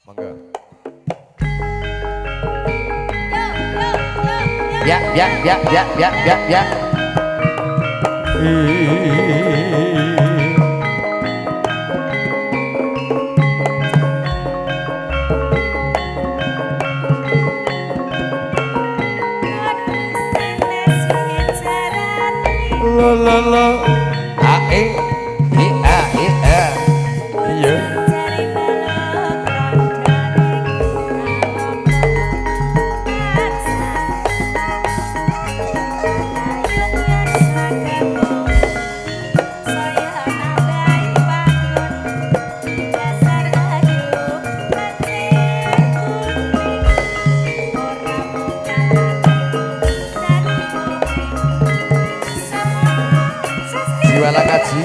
Monggo. Ya. Lo. Ae. Iya. Jiwala kaji.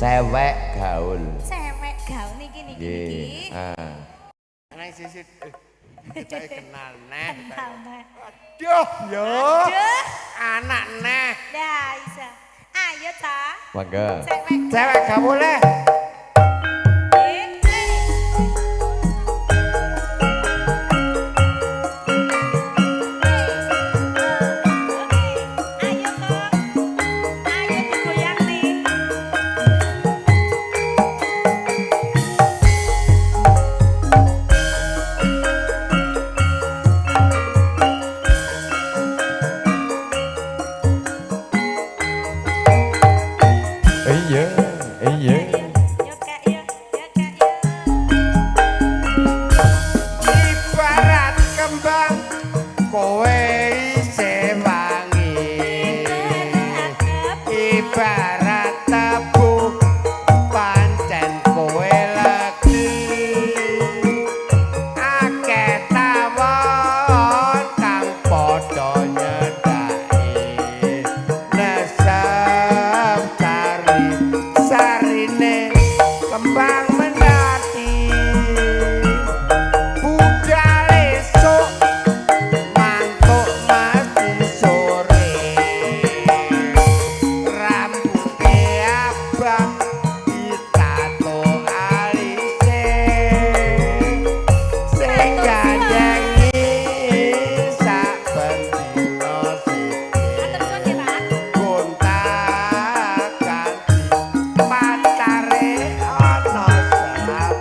Cewek gaul. Cewek gaul niki. Nang sisit saya kenal neh. Kenal neh. Aduh, yo. Aduh. Anak neh. Dah bisa. Ayo, Cak. Mangga. Cewek gaul neh. Iya. Ibarat kembang kowe isih wangi. Ibarat tebu pancen kowe legi. Akeh tawon kang padha nyedaki. Nesem sarine kembang mendaki budal esuk mantuk mati sore rambute abang ditato alise sing gandengi saben dina sithik gontak pacare ana sebab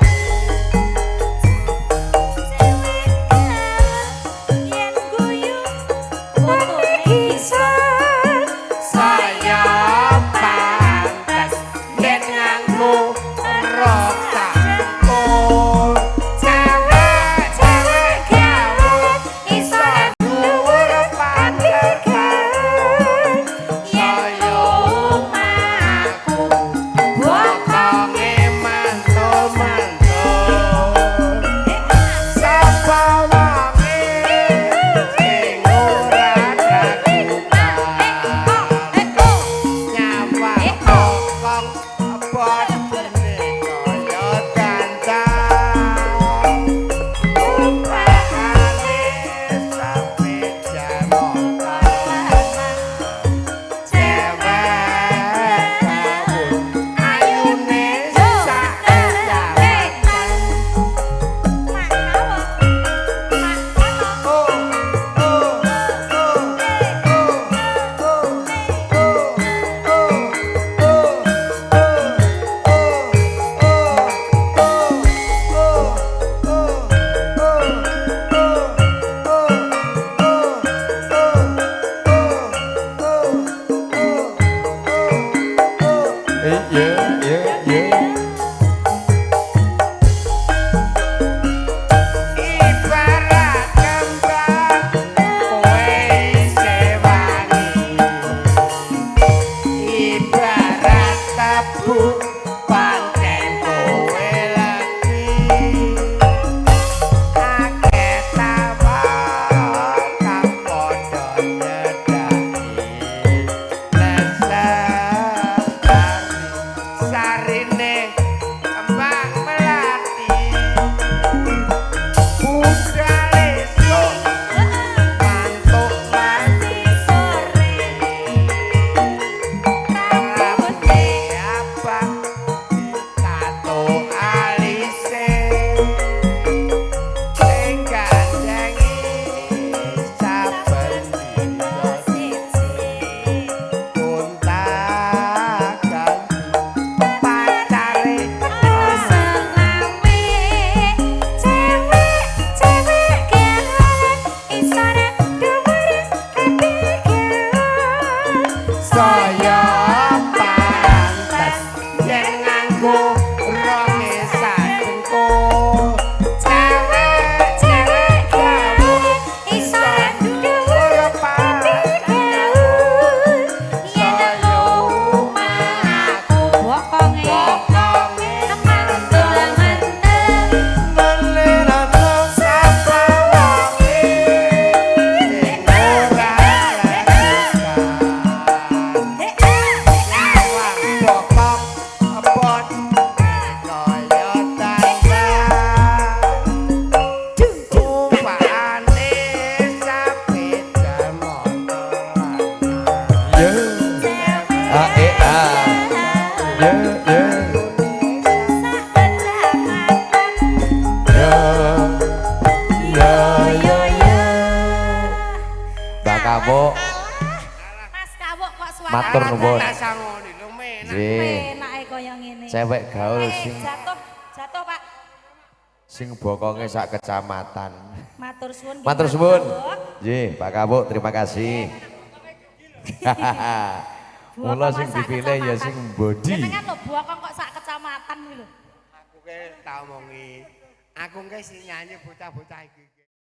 yen guyu fotone isan saya pantes yen nganggo rok sampun cewek gaul iso dhuwur pantekan saya omahku bokonge mantul-mantul sapa wonge sing ora kagungan nyawa kokong bodene kaya Kawuk. Mas Kawuk kok suara. Matur nuwun. Sangoni lho menak. Nggih. Penake kaya ngene. Cewek gaul sing Jatuh Pak. sing bokonge sak kecamatan. Matur suwun. nggih, Matur Mas suwun. Kawuk. Nggih, Pak Kawuk terima kasih. Mula sing dipilih ya sing body. Jenengan lho bokong kok sak kecamatan kuwi lho. Aku ke tak omongi. Aku ke sing nyanyi bocah-bocah iki.